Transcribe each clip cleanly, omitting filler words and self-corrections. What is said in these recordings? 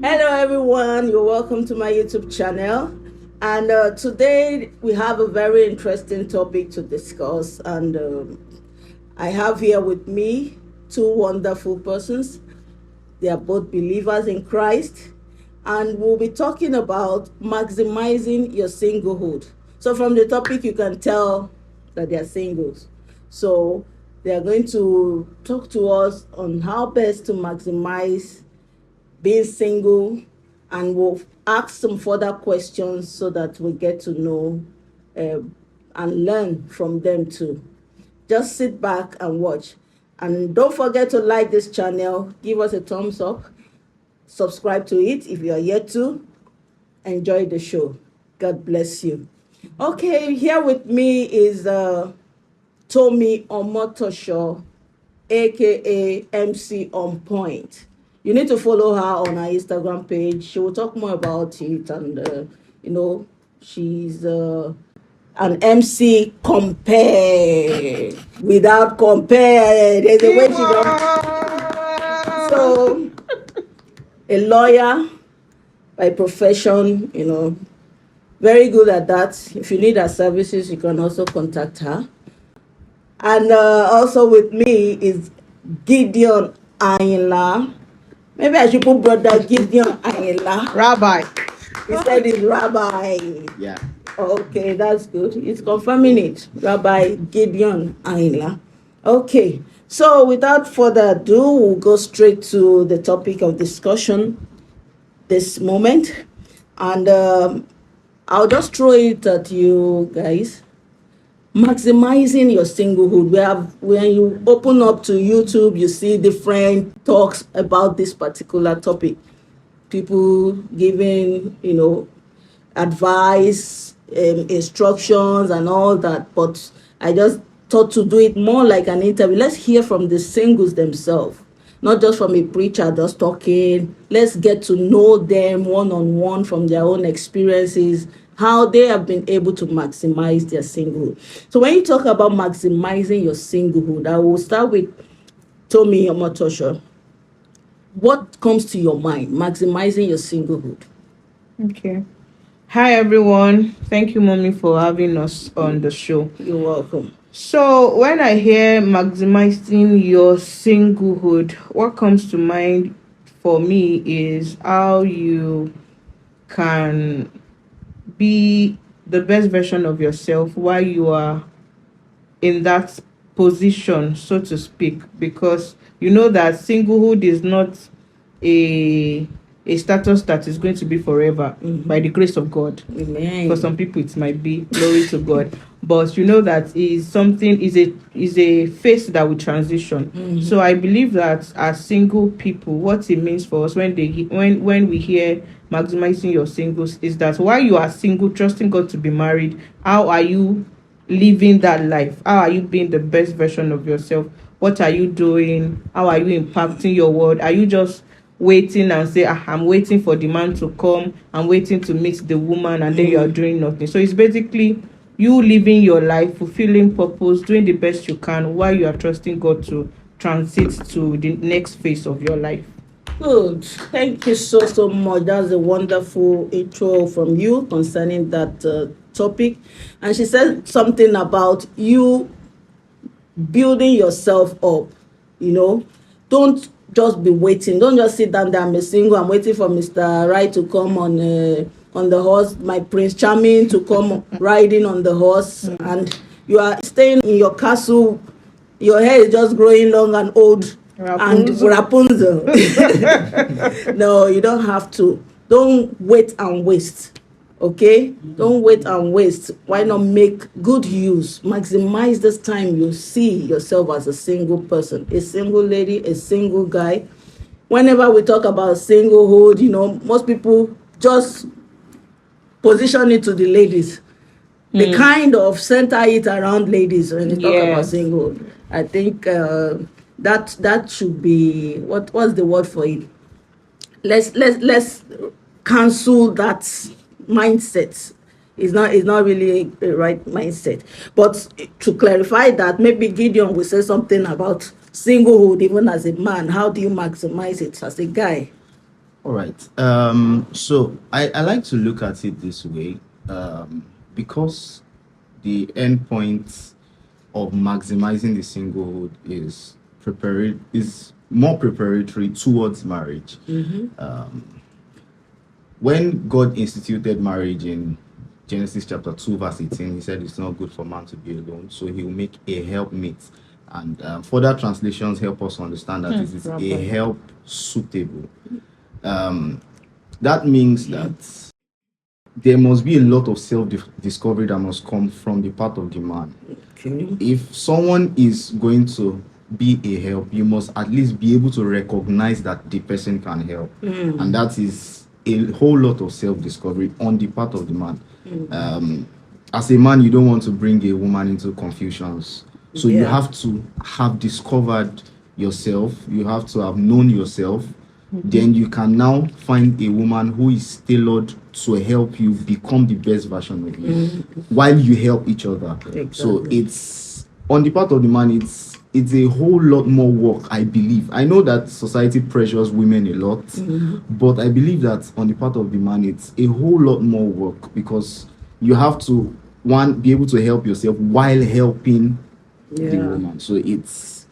Hello, everyone. You're welcome to my YouTube channel. And today we have a very interesting topic to discuss. And I have here with me two wonderful persons. They are both believers in Christ. And we'll be talking about maximizing your singlehood. So, from the topic, you can tell that they are singles. So, they are going to talk to us on how best to maximize being single, and we'll ask some further questions so that we get to know and learn from them too. Just sit back and watch. And don't forget to like this channel, give us a thumbs up, subscribe to it if you are yet to. Enjoy the show. God bless you. Okay, here with me is Tomi Omotoso, aka MC On Point. You need to follow her on her Instagram page. She will talk more about it. And she's an MC compare without compare. There's a way she does. So, a lawyer by profession, very good at that. If you need her services, you can also contact her. And also with me is Gideon Ayinla. Maybe I should put brother Gideon Ayinla. Rabbi. He said it's Rabbi. Yeah. Okay, that's good. He's confirming it. Rabbi Gideon Ayinla. Okay, so without further ado, we'll go straight to the topic of discussion this moment. And I'll just throw it at you guys. Maximizing your singlehood. When you open up to YouTube, you see different talks about this particular topic. People giving, advice, instructions, and all that. But I just thought to do it more like an interview. Let's hear from the singles themselves, not just from a preacher just talking. Let's get to know them one-on-one from their own experiences, how they have been able to maximize their singlehood. So when you talk about maximizing your singlehood, I will start with Tomi Omotoso. What comes to your mind, maximizing your singlehood? Okay. Hi, everyone. Thank you, Mommy, for having us on the show. You're welcome. So when I hear maximizing your singlehood, what comes to mind for me is how you can be the best version of yourself while you are in that position, so to speak, because you know that singlehood is not a status that is going to be forever. By the grace of God. Amen. For some people it might be, glory to God, but you know that is a phase that will transition. So I believe that as single people, what it means for us when we hear maximizing your singles is that while you are single, trusting God to be married, how are you living that life? How are you being the best version of yourself? What are you doing? How are you impacting your world? Are you just waiting and say, I'm waiting for the man to come, I'm waiting to meet the woman, and then you are doing nothing? So it's basically you living your life, fulfilling purpose, doing the best you can while you are trusting God to transit to the next phase of your life. Good. Thank you so much. That's a wonderful intro from you concerning that topic. And she said something about you building yourself up. Don't just be waiting. Don't just sit down there. I'm a single. I'm waiting for Mr. Right to come on the horse. My Prince Charming to come riding on the horse, and you are staying in your castle. Your hair is just growing long and old. Rapunzel. No, you don't have to. Don't wait and waste. Okay? Don't wait and waste. Why not make good use? Maximize this time you see yourself as a single person, a single lady, a single guy. Whenever we talk about singlehood, most people just position it to the ladies. They kind of center it around ladies when you talk about singlehood. I think that should be what's the word for it? Let's cancel that mindset. It's not really a right mindset. But to clarify that, maybe Gideon will say something about singlehood even as a man. How do you maximize it as a guy? All right. So I like to look at it this way, because the end point of maximizing the singlehood is more preparatory towards marriage. When God instituted marriage in Genesis chapter 2, verse 18, he said it's not good for man to be alone, so he will make a helpmate. And further translations help us understand that it is a help suitable. That means that there must be a lot of self-discovery that must come from the part of the man. Okay. If someone is going to be a help, you must at least be able to recognize that the person can help. And that is a whole lot of self-discovery on the part of the man. As a man, you don't want to bring a woman into confusions. So you have to have discovered yourself. You have to have known yourself. Then you can now find a woman who is tailored to help you become the best version of you while you help each other. Exactly. So it's on the part of the man, it's a whole lot more work, I believe. I know that society pressures women a lot, but I believe that on the part of the man, it's a whole lot more work, because you have to, one, be able to help yourself while helping the woman. So it's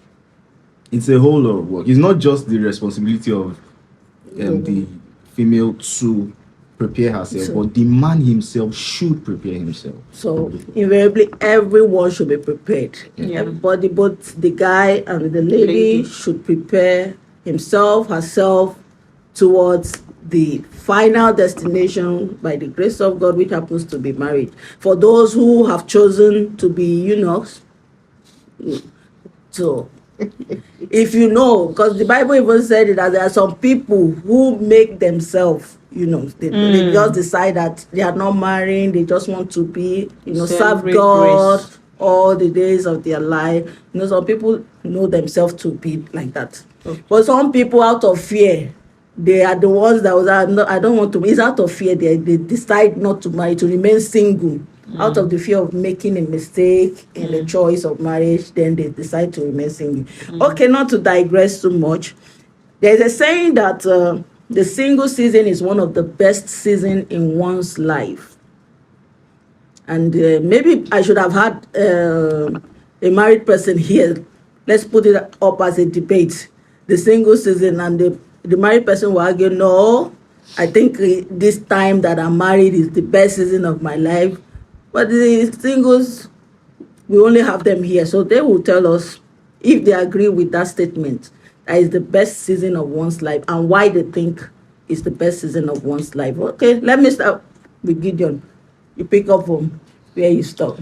a whole lot of work. It's not just the responsibility of the female to prepare herself, but the man himself should prepare himself. So invariably, everyone should be prepared. Yeah. Everybody, both the guy and the lady, should prepare himself, herself towards the final destination by the grace of God, which happens to be marriage. For those who have chosen to be eunuchs, so if you know, because the Bible even said it, that there are some people who make themselves, they just decide that they are not marrying, they just want to be, serve Celebrate God grace. all the days of their life. Some people know themselves to be like that. Okay. But some people, out of fear, they are the ones that I don't want to. It's out of fear they decide not to marry, to remain single. Out of the fear of making a mistake in the choice of marriage, then they decide to remain single. Okay, not to digress too much. There's a saying that the single season is one of the best seasons in one's life. And maybe I should have had a married person here. Let's put it up as a debate. The single season, and the married person will argue, no, I think this time that I'm married is the best season of my life. But the singles, we only have them here. So they will tell us if they agree with that statement, that is the best season of one's life, and why they think it's the best season of one's life. Okay, let me start with Gideon. You pick up from where you stop.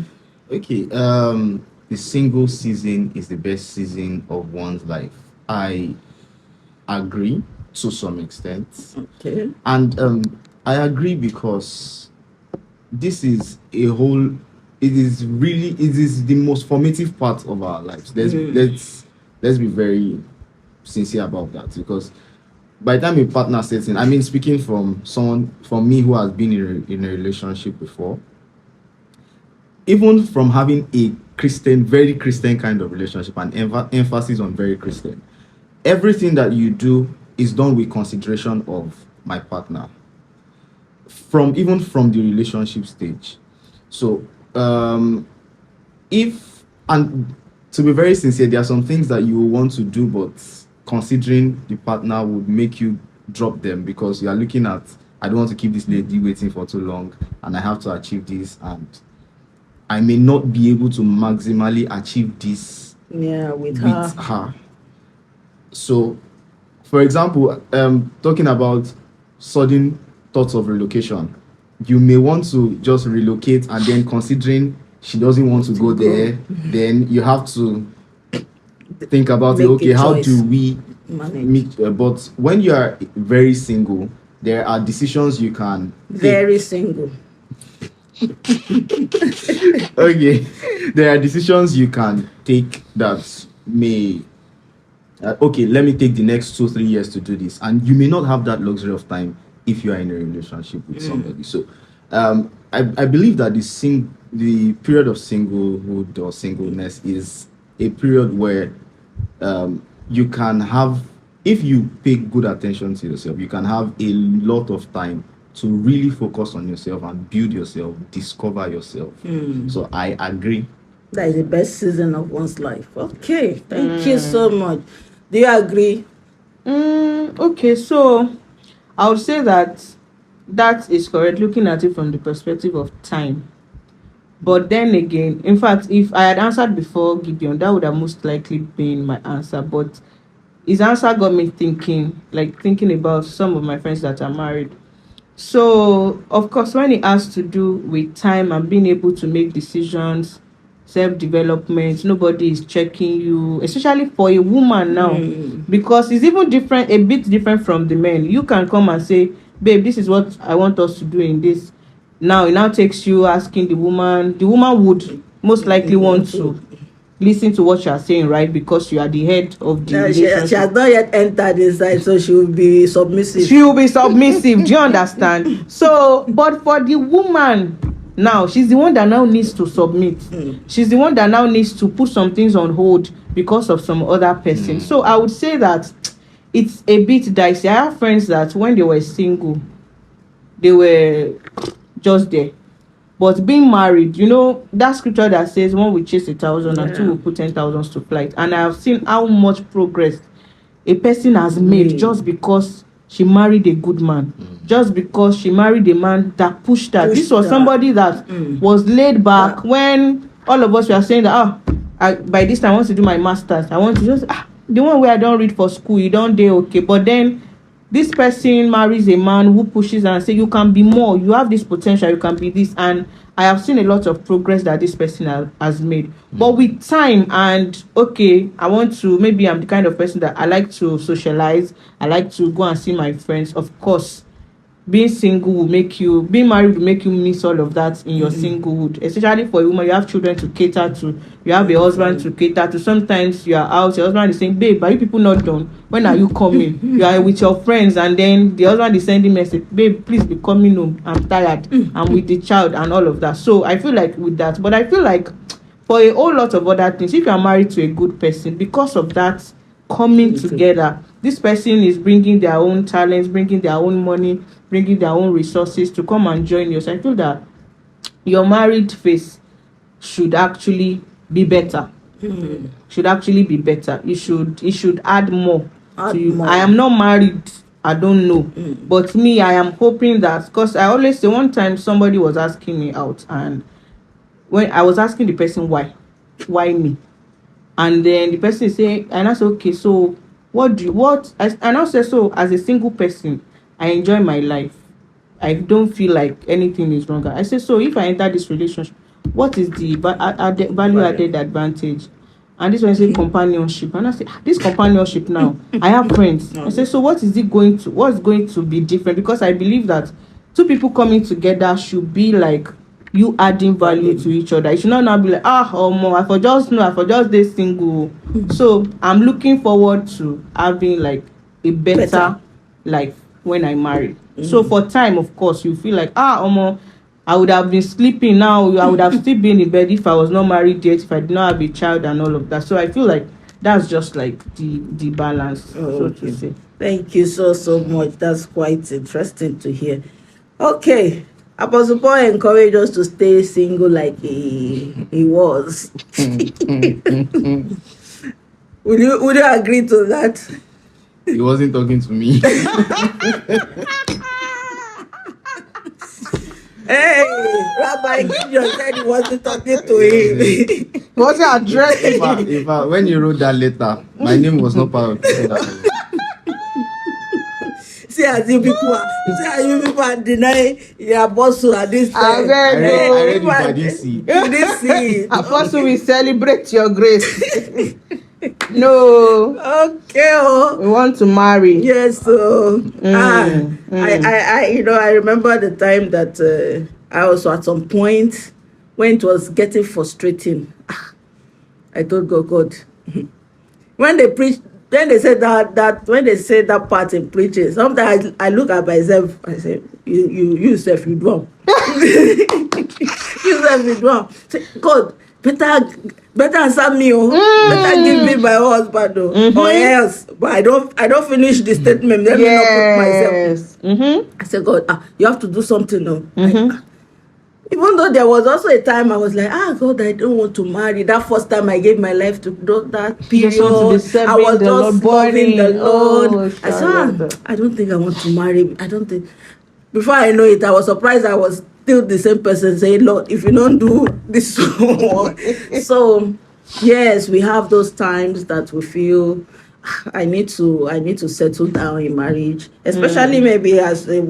Okay, the single season is the best season of one's life. I agree to some extent. Okay. And I agree because this is it is the most formative part of our lives. Let's be very sincere about that, because by the time a partner sets in, I mean, speaking from me who has been in a relationship before, even from having a Christian, very Christian kind of relationship, and emphasis on very Christian, everything that you do is done with consideration of my partner, even from the relationship stage. So if, and to be very sincere, there are some things that you want to do, but considering the partner would make you drop them, because you are looking at, I don't want to keep this lady waiting for too long, and I have to achieve this, and I may not be able to maximally achieve this with her. So, for example, talking about sudden thoughts of relocation, you may want to just relocate, and then considering she doesn't want to go there, then you have to think about it. Okay, how do we meet? But when you are very single, there are decisions you can take. Very single. Okay, there are decisions you can take that may okay, let me take the next 2-3 years to do this, and you may not have that luxury of time if you are in a relationship with somebody. So I believe that the period of singlehood or singleness is a period where you can have if you pay good attention to yourself, you can have a lot of time to really focus on yourself and build yourself, discover yourself. So I agree. That is the best season of one's life. Okay, thank you so much. Do you agree? Okay, so I would say that is correct, looking at it from the perspective of time. But then again, in fact, if I had answered before Gideon, that would have most likely been my answer. But his answer got me thinking about some of my friends that are married. So, of course, when it has to do with time and being able to make decisions, self-development, nobody is checking you, especially for a woman now, because it's even different, a bit different from the men. You can come and say, babe, this is what I want us to do in this. Now, it now takes you asking the woman would most likely want to listen to what you are saying, right? Because you are the head of the relationship. She has not yet entered inside, so she will be submissive. She will be submissive. Do you understand? So, but for the woman now, she's the one that now needs to submit. She's the one that now needs to put some things on hold because of some other person. So I would say that it's a bit dicey. I have friends that when they were single, they were just there. But being married, you know, that scripture that says one will chase 1,000 and two will put 10,000 to flight. And I have seen how much progress a person has made just because she married a good man, just because she married a man that pushed her. This was somebody that was laid back when all of us were saying that, by this time I want to do my master's. I want to just, the one where I don't read for school, you don't do okay. But then this person marries a man who pushes and say, you can be more, you have this potential, you can be this. And I have seen a lot of progress that this person has made. But with time and, okay, maybe I'm the kind of person that I like to socialize, I like to go and see my friends. Of course, being married will make you miss all of that in your singlehood. Especially for a woman, you have children to cater to, you have a husband to cater to. Sometimes you are out, your husband is saying, babe, are you people not done? When are you coming? You are with your friends, and then the husband is sending message, babe, please be coming home, I'm tired, I'm with the child and all of that. So I feel like with that, but I feel like for a whole lot of other things, if you are married to a good person, because of that coming together, this person is bringing their own talents, bringing their own money, bringing their own resources to come and join you. So I feel that your married phase should actually be better. Should actually be better. It should add more to you. More. I am not married, I don't know. But me, I am hoping that, because I always say, one time somebody was asking me out, and when I was asking the person why me, and then the person is saying, and I said, okay, so and I said, so as a single person, I enjoy my life. I don't feel like anything is wrong. I said, so if I enter this relationship, what is the value added advantage? And this one said companionship. And I said, this companionship now, I have friends. I said, so what's going to be different? Because I believe that two people coming together should be like you adding value to each other. It should not now be like, I for just this single. So I'm looking forward to having like a better life when I marry. So for time, of course, you feel like, I would have been sleeping now. I would have still been in bed if I was not married yet, if I did not have a child and all of that. So I feel like that's just like the balance, so to say. Thank you so much. That's quite interesting to hear. Okay. Apostle Paul encouraged us to stay single like he was. Would you agree to that? He wasn't talking to me. Hey, Rabbi Gideon said he wasn't talking to him. What's your address? When you wrote that letter, my name was not part of it. See as you people are denying your apostle at this time. I read it, I didn't see. You didn't see it. Apostle, we celebrate your grace. No. Okay. We want to marry. Yes. So I remember the time that I also at some point when it was getting frustrating. I told God, when they preached. Then they said that part in preaching, sometimes I look at myself, I say, you yourself, you do. You yourself, you do. Say, God, better answer me, better give me my husband, or else. But I don't finish the statement. Let me not put myself. I said, God, you have to do something, even though there was also a time I was like, God, I don't want to marry. That first time I gave my life to that period, I was just loving the Lord. I said, I don't think I want to marry. I don't think. Before I know it, I was surprised I was still the same person saying, Lord, if you don't do this. So, yes, we have those times that we feel, I need to settle down in marriage, especially maybe as a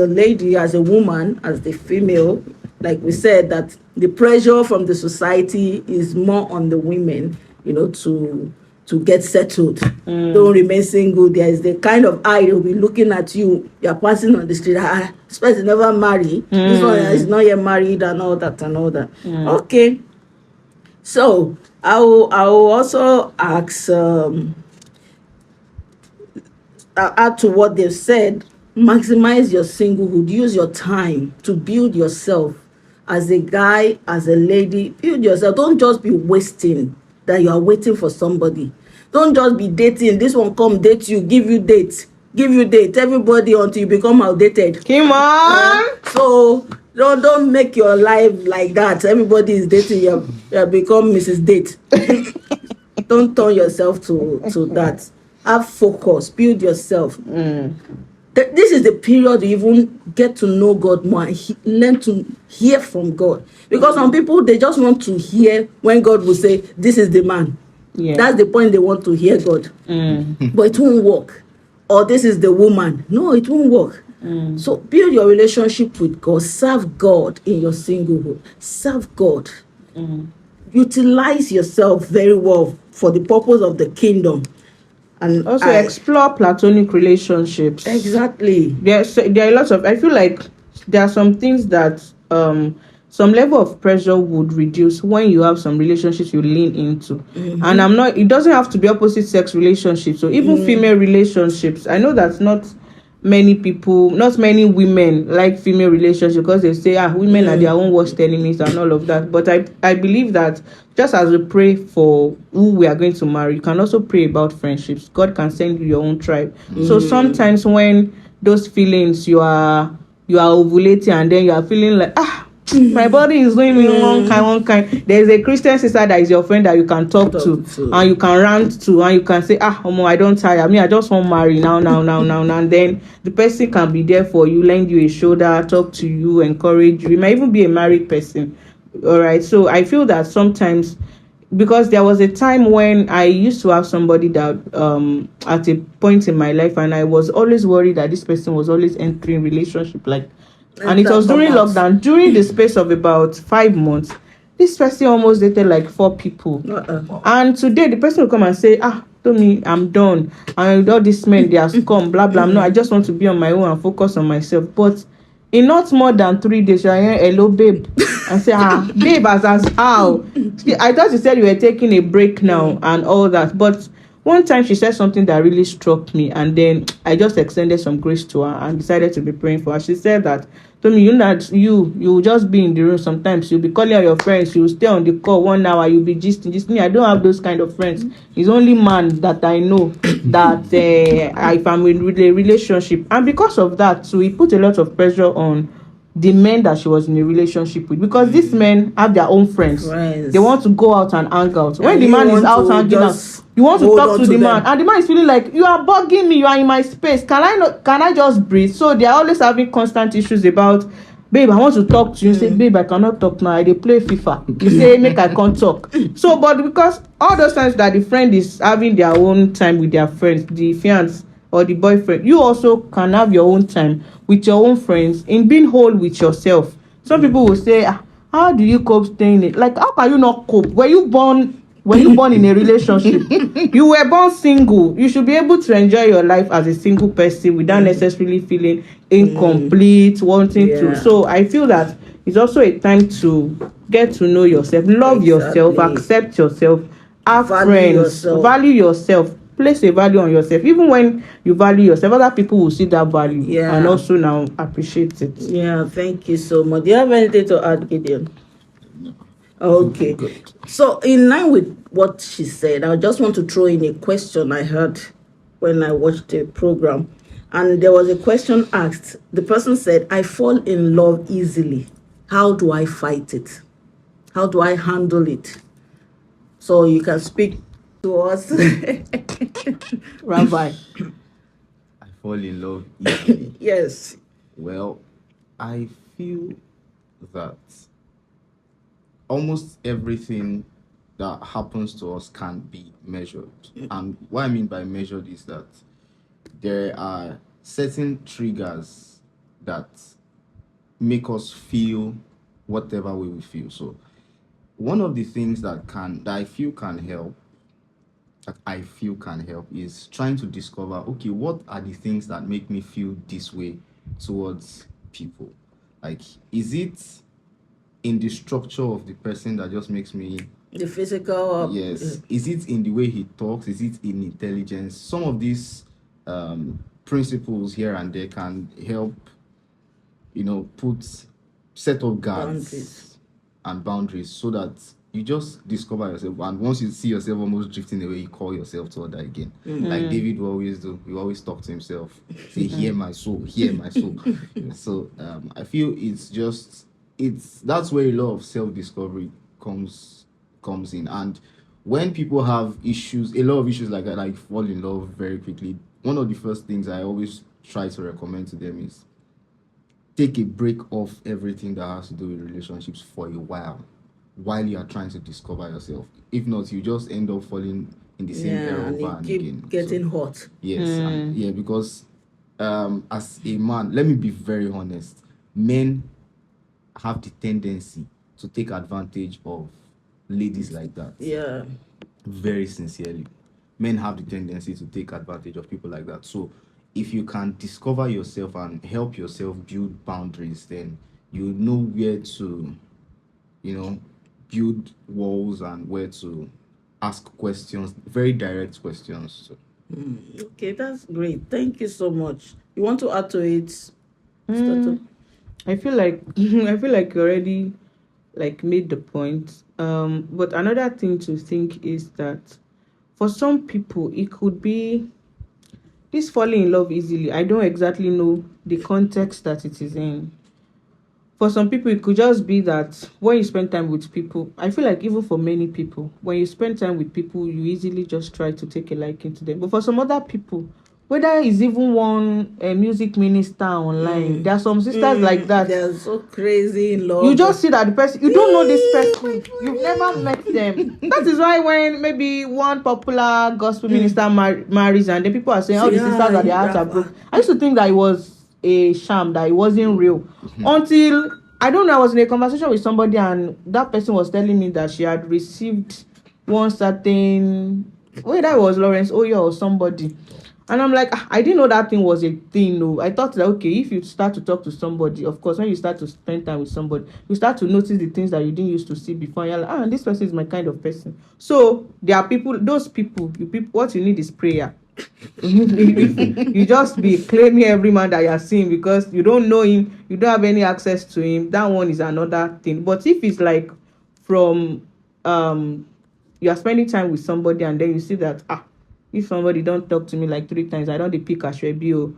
lady, as a woman, as the female. Like we said, that the pressure from the society is more on the women, to get settled. Don't remain single. There is the kind of eye they'll be looking at you. You're passing on the street. This person never married. This one is not yet married, and all that and all that. Okay. So I will also ask, add to what they've said. Maximize your singlehood. Use your time to build yourself. As a guy, as a lady, build yourself. Don't just be wasting that you are waiting for somebody. Don't just be dating. This one come date you, give you date everybody until you become outdated. Come on. So don't make your life like that. Everybody is dating. You have become Mrs. Date. Don't turn yourself to that. Have focus. Build yourself. This is the period you even get to know God more and learn to hear from God. Because some people, they just want to hear when God will say, this is the man. Yeah. That's the point they want to hear God. But it won't work. Or this is the woman. No, it won't work. So build your relationship with God. Serve God in your singlehood. Serve God. Utilize yourself very well for the purpose of the kingdom. And also explore platonic relationships. Exactly. There are lots of, I feel like there are some things that some level of pressure would reduce when you have some relationships you lean into. And it doesn't have to be opposite sex relationships. So even female relationships, I know that not many women like female relationships because they say women are their own worst enemies and all of that. But I believe that just as we pray for who we are going to marry, you can also pray about friendships. God can send you your own tribe. So sometimes when those feelings you are ovulating and then you are feeling like my body is doing me one kind. There's a Christian sister that is your friend that you can talk to and you can rant to and you can say, I don't tire. I just want to marry now. And then the person can be there for you, lend you a shoulder, talk to you, encourage you. It might even be a married person. All right. So I feel that sometimes, because there was a time when I used to have somebody that at a point in my life, and I was always worried that this person was always entering relationship and it was during lockdown. During the space of about 5 months, this person almost dated like 4 people. And today the person will come and say, Tomi, I'm done. And all these men, they are scum, blah, blah. No, I just want to be on my own and focus on myself. But in not more than 3 days, you are hearing, hello, babe. And say, babe, as how? I thought you said you were taking a break now and all that. But one time she said something that really struck me, and then I just extended some grace to her and decided to be praying for her. She said that, Tomi, you will just be in the room. Sometimes you'll be calling out your friends, you'll stay on the call 1 hour, you'll be gisting. Me, I don't have those kind of friends. It's only man that I know that if I'm in a relationship. And because of that, so he put a lot of pressure on the men that she was in a relationship with, because these men have their own friends. They want to go out and hang out. When the man is out hanging out, you want to talk to the man, and the man is feeling like, you are bugging me, you are in my space, can I just breathe? So they are always having constant issues about, babe, I want to talk to you. You say, babe, I cannot talk now, they play FIFA. You say, make I can't talk. So but because all those times that the friend is having their own time with their friends, the fiance or the boyfriend, you also can have your own time with your own friends in being whole with yourself. Some people will say, how do you cope staying it? Like, how can you not cope? Were you born in a relationship? You were born single. You should be able to enjoy your life as a single person without necessarily feeling incomplete, wanting to. So I feel that it's also a time to get to know yourself, love yourself, accept yourself, have friends, value yourself. Place a value on yourself. Even when you value yourself, other people will see that value and also now appreciate it. Yeah, thank you so much. Do you have anything to add, Gideon? Okay. Good. So, in line with what she said, I just want to throw in a question I heard when I watched the program. And there was a question asked. The person said, I fall in love easily. How do I fight it? How do I handle it? So, you can speak to us. Rabbi. I fall in love easily. Yes. Well, I feel that almost everything that happens to us can be measured. And what I mean by measured is that there are certain triggers that make us feel whatever way we feel. So one of the things that I feel can help is trying to discover, okay, what are the things that make me feel this way towards people? Like, is it in the structure of the person that just makes me, The physical. yes, is it in the way he talks, is it in intelligence? Some of these principles here and there can help, put set of guards Boundaries. and boundaries so that you just discover yourself, and once you see yourself almost drifting away, you call yourself to order again. Like David will always do. He always talk to himself, say, hear my soul, hear my soul. So I feel that's where a lot of self-discovery comes in. And when people have issues, a lot of issues like that, like fall in love very quickly, one of the first things I always try to recommend to them is take a break off everything that has to do with relationships for a while you are trying to discover yourself. If not, you just end up falling in the same error And over it and keep again. getting So, hot. yes, because as a man, let me be very honest, men have the tendency to take advantage of ladies like that. Yeah. Very sincerely, men have the tendency to take advantage of people like that. So if you can discover yourself and help yourself build boundaries, then you know where to build walls and where to ask questions, very direct questions. So, Okay, that's great. Thank you so much. You want to add to it? I feel like I feel like you already like made the point. But another thing to think is that for some people it could be this falling in love easily. I don't exactly know the context that it is in. For some people, it could just be that when you spend time with people, I feel like even for many people, when you spend time with people, you easily just try to take a liking to them. But for some other people, whether it's even one music minister online, there are some sisters like that. They're so crazy in love. You just see that the person, you don't know this person, you've never met them. That is why when maybe one popular gospel minister marries, and then people are saying, oh, the sisters are their hearts are broke. I used to think that it was a sham, that it wasn't real, until I don't know, I was in a conversation with somebody and that person was telling me that she had received one certain, whether it was Lawrence Oyo or somebody, and I'm like, I didn't know that thing was a thing. No, I thought that, okay, if you start to talk to somebody, of course, when you start to spend time with somebody, you start to notice the things that you didn't used to see before. And you're like, this person is my kind of person. So there are people, those people, what you need is prayer. You just be claiming every man that you're seeing because you don't know him, you don't have any access to him. That one is another thing. But if it's like from you are spending time with somebody and then you see that if somebody don't talk to me like 3 times, I don't pick Ashwebio.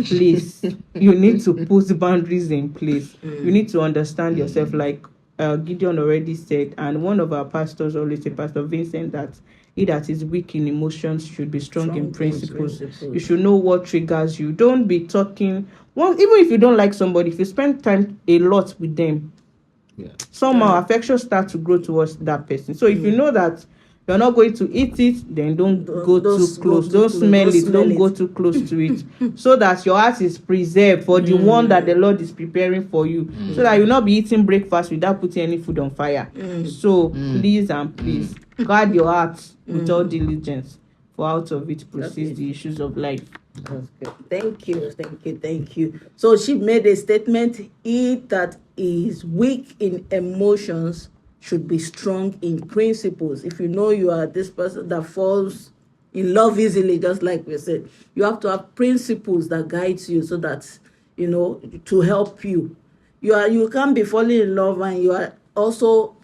Please, you need to put boundaries in place. You need to understand yourself, like Gideon already said, and one of our pastors always say, Pastor Vincent, that he that is weak in emotions should be strong in principles. You should know what triggers you. Don't be talking. Even if you don't like somebody, if you spend time a lot with them, somehow affection starts to grow towards that person. So if you know that you're not going to eat it, then don't go too close. Don't smell it. Don't go too close to it. So that your heart is preserved for the one that the Lord is preparing for you. So that you'll not be eating breakfast without putting any food on fire. So please and please guard your heart with all diligence, for out of it proceeds the issues of life. That's good. Thank you. So she made a statement: he that is weak in emotions should be strong in principles. If you know you are this person that falls in love easily, just like we said, you have to have principles that guides you, so that to help you. You can't be falling in love and you are also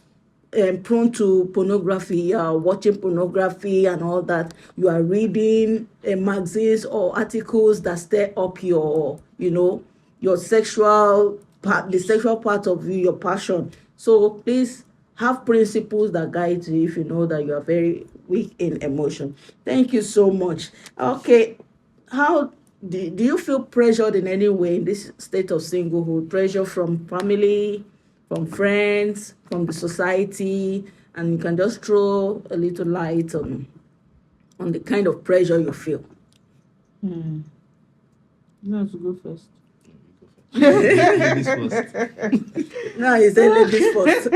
prone to pornography, you are watching pornography and all that, you are reading magazines or articles that stir up your, your sexual part, the sexual part of you, your passion. So please have principles that guide you if you know that you are very weak in emotion. Thank you so much. Okay, how do you feel pressured in any way in this state of singlehood? Pressure from family, from friends, from the society, and you can just throw a little light on the kind of pressure you feel. You want to go first? Ladies first. No, you say ladies first.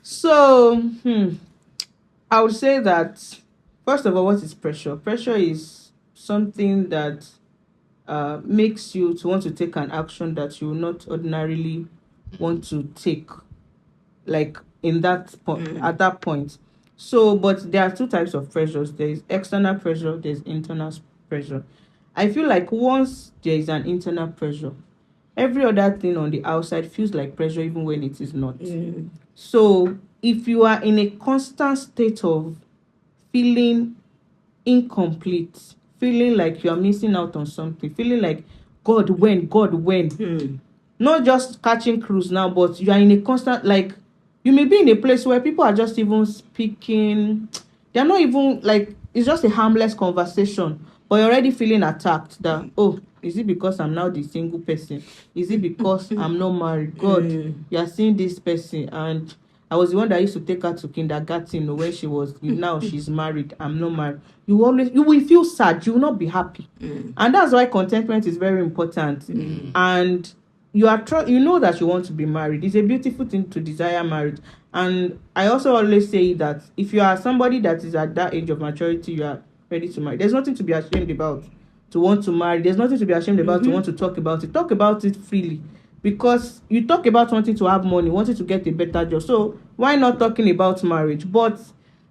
So, I would say that, first of all, what is pressure? Pressure is something that makes you to want to take an action that you will not ordinarily want to take, like in that point, at that point. So, but there are two types of pressures. There is external pressure, there's internal pressure. I feel like once there is an internal pressure, every other thing on the outside feels like pressure even when it is not. So if you are in a constant state of feeling incomplete, feeling like you are missing out on something, feeling like God when, not just catching cruise now, but you are in a constant, like, you may be in a place where people are just even speaking, they're not even like, it's just a harmless conversation, but you're already feeling attacked that, oh, is it because I'm now the single person? Is it because I'm not married? God, you are seeing this person, and I was the one that used to take her to kindergarten when she was, now she's married, I'm not married. You will feel sad, you will not be happy. And that's why contentment is very important. And you know that you want to be married. It's a beautiful thing to desire marriage. And I also always say that if you are somebody that is at that age of maturity, you are ready to marry, there's nothing to be ashamed about to want to marry. There's nothing to be ashamed about to want to talk about it. Talk about it freely, because you talk about wanting to have money, wanting to get a better job. So why not talking about marriage? But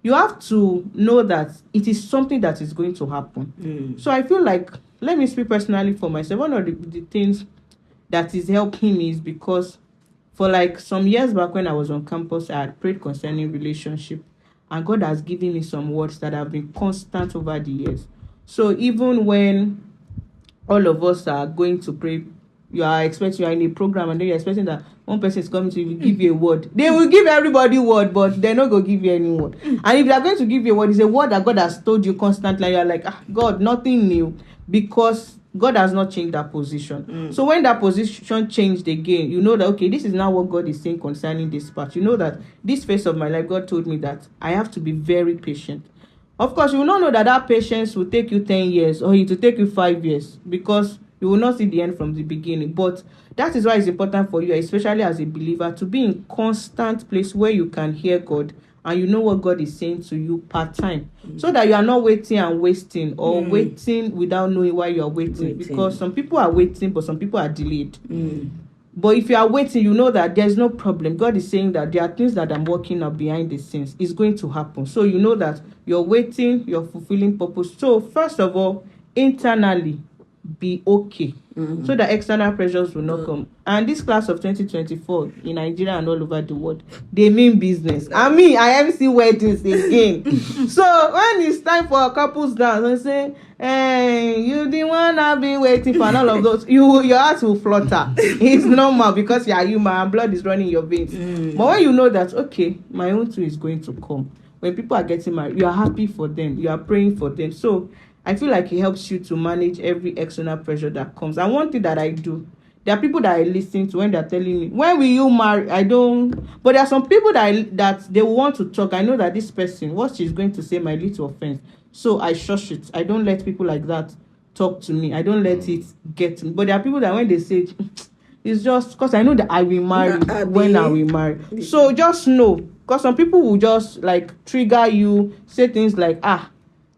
you have to know that it is something that is going to happen. So I feel like, let me speak personally for myself. One of the things that is helping me is because for like some years back when I was on campus, I had prayed concerning relationship, and God has given me some words that have been constant over the years. So even when all of us are going to pray, you are in a program, and then you're expecting that one person is coming to you, give you a word. They will give everybody word, but they're not going to give you any word. And if they're going to give you a word, it's a word that God has told you constantly. You're like, God, nothing new, because God has not changed that position. So when that position changed again, you know that, okay, this is now what God is saying concerning this part. You know that this phase of my life, God told me that I have to be very patient. Of course, you will not know that patience will take you 10 years or it will take you 5 years, because you will not see the end from the beginning. But that is why it's important for you, especially as a believer, to be in constant place where you can hear God and you know what God is saying to you part-time, so that you are not waiting and wasting, or waiting without knowing why you are waiting. Because some people are waiting, but some people are delayed. But if you are waiting, you know that there's no problem. God is saying that there are things that I'm working out behind the scenes. It's going to happen. So you know that you're waiting, you're fulfilling purpose. So first of all, internally, be okay, so that external pressures will not come. And this class of 2024 in Nigeria and all over the world, they mean business. I MC weddings again. So when it's time for a couples dance and say, hey, you the one I've been waiting for, and all of those, your heart will flutter. It's normal, because you are human and blood is running in your veins. But when you know that, okay, my own too is going to come, when people are getting married, you are happy for them, you are praying for them. So I feel like it helps you to manage every external pressure that comes. And one thing that I do, there are people that I listen to when they're telling me, when will you marry? I don't. But there are some people that they want to talk. I know that this person, what she's going to say might lead to offense. So I shush it. I don't let people like that talk to me. I don't let it get me. But there are people that when they say, it's just because I know that I will marry when I will marry. So just know, because some people will just like trigger you, say things like,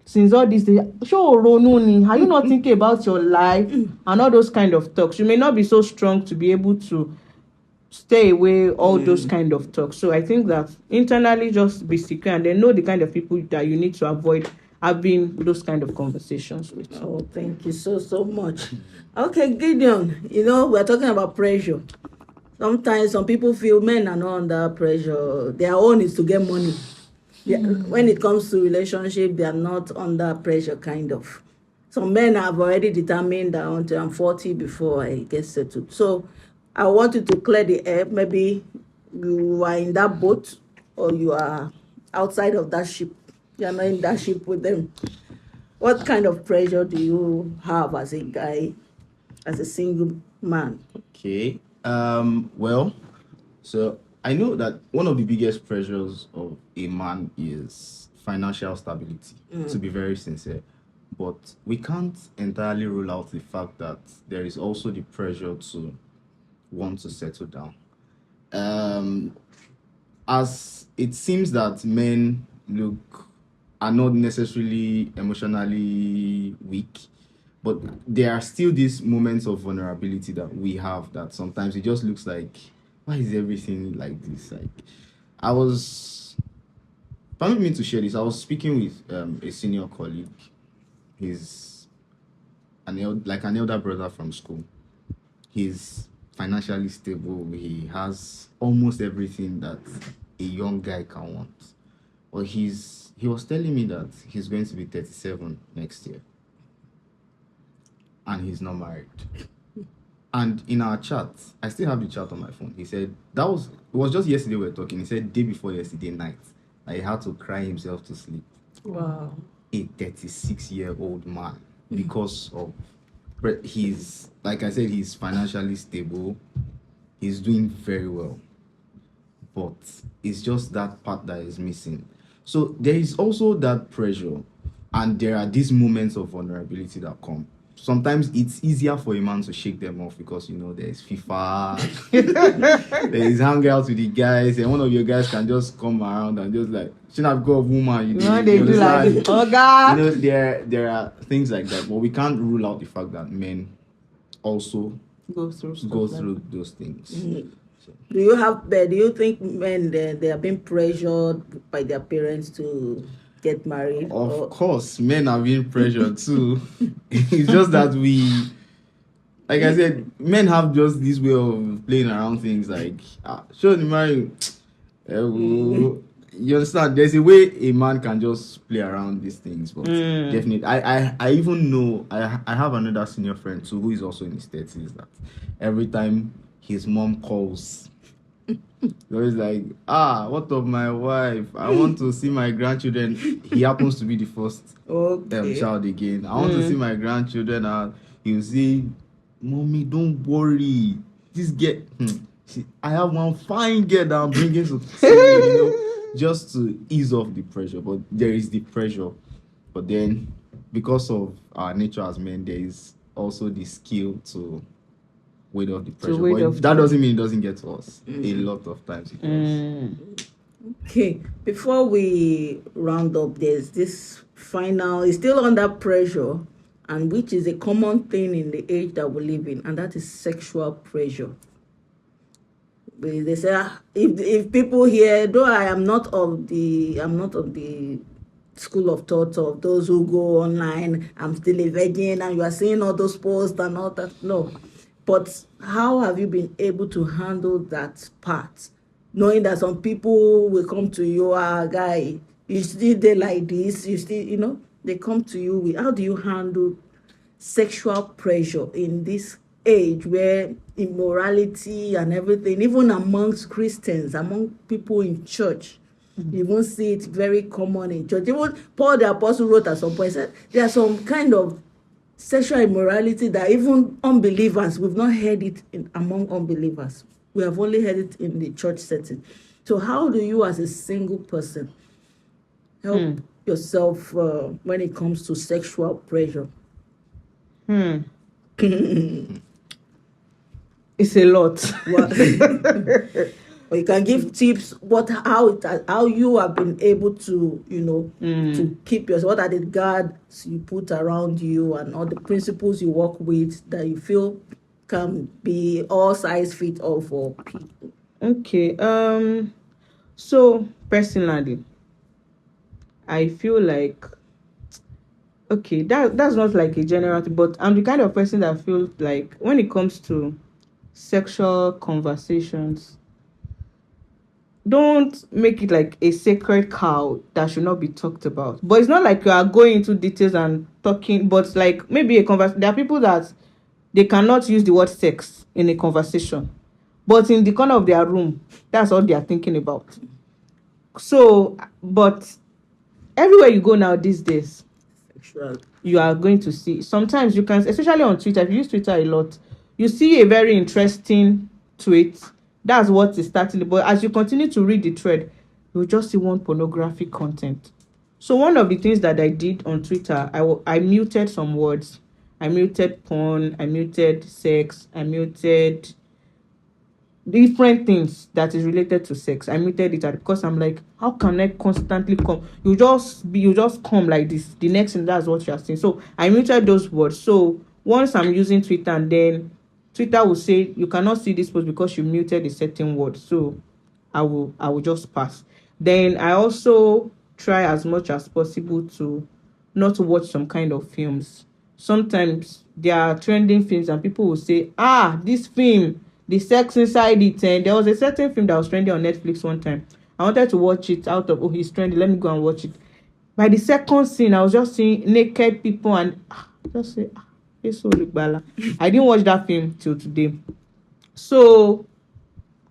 since all this day, are you not thinking about your life and all those kind of talks? You may not be so strong to be able to stay away all those kind of talks. So I think that internally, just be secure, and then know the kind of people that you need to avoid having those kind of conversations with. Oh, thank you so much. Okay, Gideon, we're talking about pressure. Sometimes some people feel men are not under pressure. Their own is to get money. When it comes to relationship, they are not under pressure, kind of. Some men have already determined that until I'm 40 before I get settled. So I want you to clear the air. Maybe you are in that boat or you are outside of that ship. You are not in that ship with them. What kind of pressure do you have as a guy, as a single man? Okay. Well, so I know that one of the biggest pressures of a man is financial stability, to be very sincere. But we can't entirely rule out the fact that there is also the pressure to want to settle down. As it seems that men are not necessarily emotionally weak, but there are still these moments of vulnerability that we have that sometimes it just looks like, why is everything like this? Like, I was, permit me to share this. I was speaking with a senior colleague. He's like an elder brother from school. He's financially stable. He has almost everything that a young guy can want. But he was telling me that he's going to be 37 next year. And he's not married. And in our chat, I still have the chat on my phone. He said it was just yesterday we were talking. He said day before yesterday night, that he had to cry himself to sleep. Wow. A 36-year-old man, because of he's, like I said, he's financially stable. He's doing very well. But it's just that part that is missing. So there is also that pressure, and there are these moments of vulnerability that come. Sometimes it's easier for a man to shake them off because, there's FIFA, there is hangout with the guys, and one of your guys can just come around and just like, shouldn't have got a woman. They do like, oh God. There are things like that, but we can't rule out the fact that men also go through those things. Mm-hmm. Do you think men they are being pressured by their parents to get married? Of course, men are being pressured too. It's just that like I said, men have just this way of playing around things like, sure, the marry. You understand? There's a way a man can just play around these things, but definitely, I even know I have another senior friend too who is also in his 30s that every time his mom calls, he's always like, what of my wife? I want to see my grandchildren. He happens to be the first child again. I want to see my grandchildren, and he'll say, Mommy, don't worry. This girl, I have one fine girl that I'm bringing to see, just to ease off the pressure. But there is the pressure. But then, because of our nature as men, there is also the skill to wait off the pressure. But that doesn't mean it doesn't get to us. A lot of times it does. Okay, before we round up, there's this final, it's still under pressure, and which is a common thing in the age that we live in, and that is sexual pressure. They say, if people here, though I'm not of the school of thought of those who go online, I'm still a virgin, and you are seeing all those posts and all that. No. But how have you been able to handle that part? Knowing that some people will come to you, guy, you still there like this, you still, they come to you with, how do you handle sexual pressure in this age where immorality and everything, even amongst Christians, among people in church, you won't see it very common in church. Even Paul the Apostle wrote at some point, said there are some kind of sexual immorality that even unbelievers, we've not heard it among unbelievers. We have only heard it in the church setting. So how do you as a single person help yourself when it comes to sexual pressure? It's a lot. Or you can give tips how you have been able to to keep yourself. What are the guards you put around you and all the principles you work with that you feel can be all size fit all for people? Okay. So personally, I feel like that's not like a general thing, but I'm the kind of person that feels like when it comes to sexual conversations, don't make it like a sacred cow that should not be talked about. But it's not like you are going into details and talking, but like maybe a conversation. There are people that they cannot use the word sex in a conversation, but in the corner of their room, that's all they are thinking about. So, but everywhere you go now these days, Sexual. you are going to see. Sometimes you can, especially on Twitter, if you use Twitter a lot, you see a very interesting tweet. That's what is starting. But as you continue to read the thread, you'll just see one pornographic content. So one of the things that I did on Twitter, I muted some words. I muted porn, I muted sex, I muted different things that is related to sex. I muted it because I'm like, how can I constantly come? You just come like this. The next thing, that's what you're saying. So I muted those words. So once I'm using Twitter, and then Twitter will say you cannot see this post because you muted a certain word. So I will just pass. Then I also try as much as possible to not watch some kind of films. Sometimes there are trending films and people will say, this film, the sex inside it. And there was a certain film that was trending on Netflix one time. I wanted to watch it out of, he's trending, let me go and watch it. By the second scene, I was just seeing naked people and just say, it's so bala. I didn't watch that film till today. So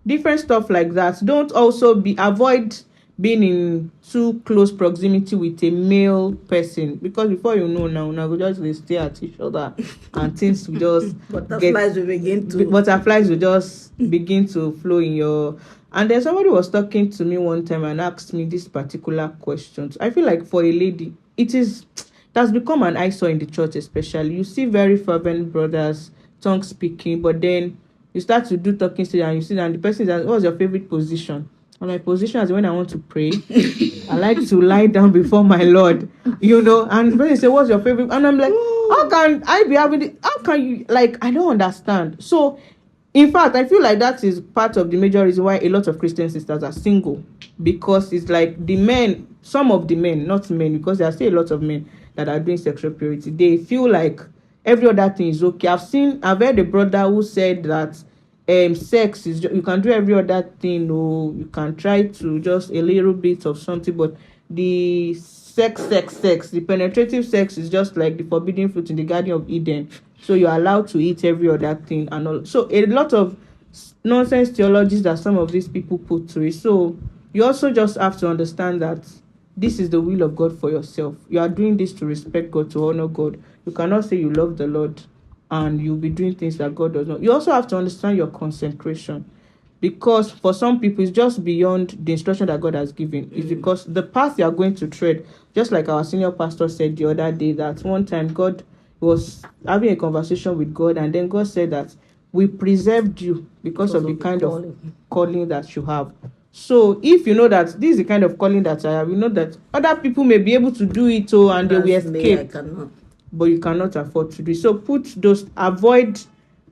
different stuff like that. Don't also avoid being in too close proximity with a male person, because before you know now we just dey stare at each other and things will just butterflies will just begin to flow in your. And then somebody was talking to me one time and asked me this particular question. I feel like for a lady, it has become an eyesore in the church, especially. You see very fervent brothers tongue speaking, but then you start to do talking stage and you see that the person is, what's your favorite position? And my position is when I want to pray. I like to lie down before my Lord, and the person say, what's your favorite? And I'm like, how can I be having it? How can you, like, I don't understand. So in fact, I feel like that is part of the major reason why a lot of Christian sisters are single, because it's like the men, some of the men, not men, because there are still a lot of men that are doing sexual purity. They feel like every other thing is okay. I've heard a brother who said that sex is you can do every other thing, or you can try to just a little bit of something, but the sex, the penetrative sex is just like the forbidden fruit in the Garden of Eden. So you're allowed to eat every other thing and all. So a lot of nonsense theologies that some of these people put to it. So you also just have to understand that this is the will of God for yourself. You are doing this to respect God, to honor God. You cannot say you love the Lord and you'll be doing things that God does not. You also have to understand your consecration, because for some people it's just beyond the instruction that God has given. It's because the path you are going to tread, just like our senior pastor said the other day, that one time God was having a conversation with God, and then God said that we preserved you because of the kind of calling that you have. So if you know that this is the kind of calling that I have, you know that other people may be able to do it and they will escape, but you cannot afford to do it. So avoid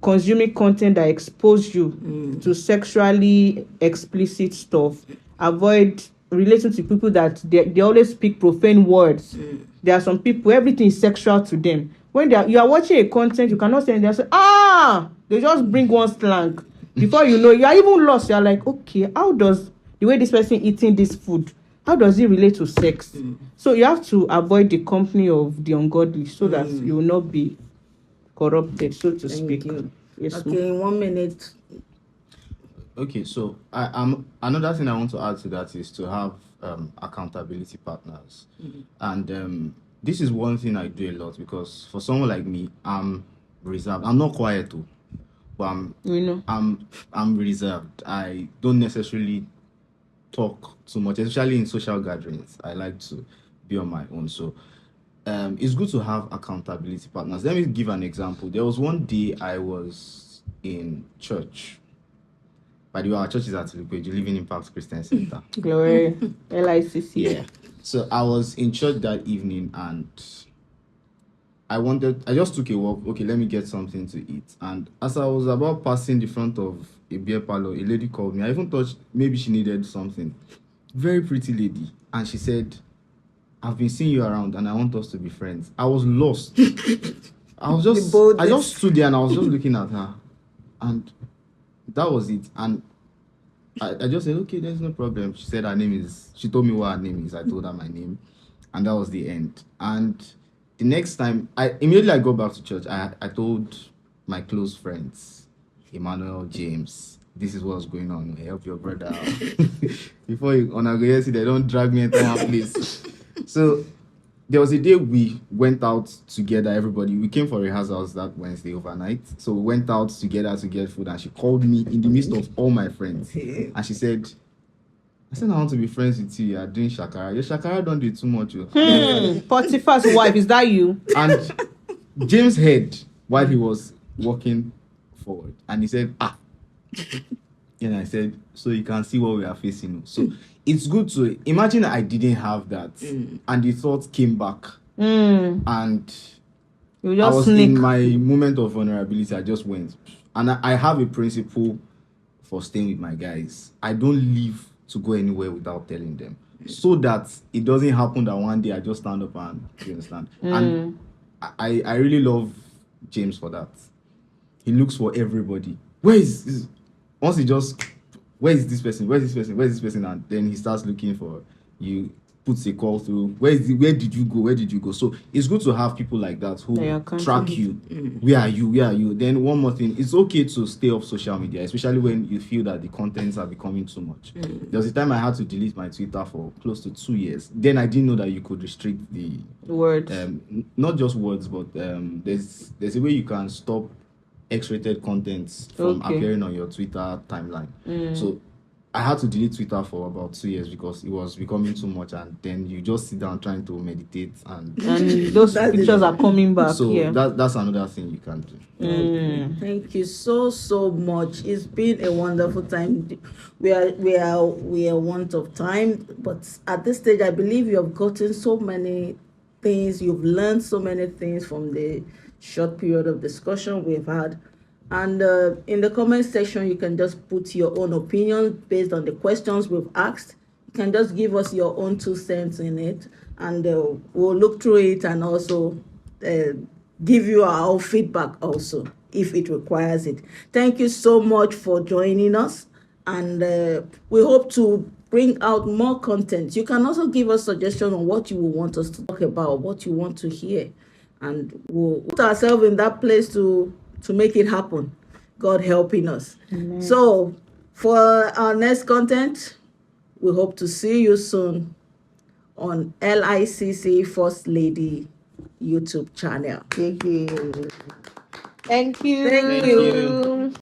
consuming content that expose you to sexually explicit stuff. Avoid relating to people that they always speak profane words. There are some people, everything is sexual to them. When you are watching a content, you cannot say, they just bring one slang. Before you know, you are even lost. You are like, okay, how does the way this person eating this food, how does it relate to sex? So you have to avoid the company of the ungodly so that you will not be corrupted, so to speak. Yes, okay, in 1 minute. Okay, so another thing I want to add to that is to have accountability partners. And this is one thing I do a lot, because for someone like me, I'm reserved. I'm not quiet too, but I'm reserved. I don't necessarily talk too much, especially in social gatherings. I like to be on my own. So it's good to have accountability partners. Let me give an example. There was one day I was in church. By the way, our church is at Lupeju, Living Impact Christian Center. Glory, LICC. Yeah. So I was in church that evening, and I just took a walk. Okay, let me get something to eat. And as I was about passing the front of a beer parlor, a lady called me. I even thought maybe she needed something. Very pretty lady. And she said, I've been seeing you around and I want us to be friends. I was lost. I just stood there and I was just looking at her. And that was it. And I just said, okay, there's no problem. She said her name is, she told me what her name is. I told her my name, and that was the end. And the next time, I got back to church, I told my close friends, Emmanuel, James, this is what's going on. Help your brother out. Before you on a see, they don't drag me into one place. So there was a day we went out together, everybody. We came for rehearsals that Wednesday overnight. So we went out together to get food, and she called me in the midst of all my friends. And she said, I said, I want to be friends with you. You're doing shakara. Your shakara don't do too much. Potiphar's wife, is that you? And James heard while he was walking forward, and he said, and I said, so you can see what we are facing. So it's good to imagine I didn't have that, and the thought came back, and You just I was sneak. in my moment of vulnerability. I just went, and I have a principle for staying with my guys. I don't leave to go anywhere without telling them, so that it doesn't happen that one day I just stand up and, you understand. And I really love James for that. He looks for everybody. Where is once he just, where is this person? Where is this person? Where is this person? And then he starts looking for you, puts a call through. Where did you go? Where did you go? So it's good to have people like that who track you. Where are you? Where are you? Then one more thing, it's okay to stay off social media, especially when you feel that the contents are becoming too much. There was a time I had to delete my Twitter for close to 2 years. Then I didn't know that you could restrict the Words. Not just words, but there's a way you can stop X-rated contents from appearing on your Twitter timeline. So I had to delete Twitter for about 2 years because it was becoming too much, and then you just sit down trying to meditate, and those pictures are coming back. So that's another thing you can do. Thank you so much. It's been a wonderful time. We are want of time, but at this stage, I believe you have gotten so many things. You've learned so many things from the short period of discussion we've had. And in the comment section, you can just put your own opinion based on the questions we've asked. You can just give us your own 2 cents in it, and we'll look through it and also give you our feedback also if it requires it. Thank you so much for joining us, and we hope to bring out more content. You can also give us suggestions on what you want us to talk about, what you want to hear, and we'll put ourselves in that place to make it happen, God helping us. Amen. So for our next content, we hope to see you soon on LICC First Lady YouTube channel. Thank you. Thank you.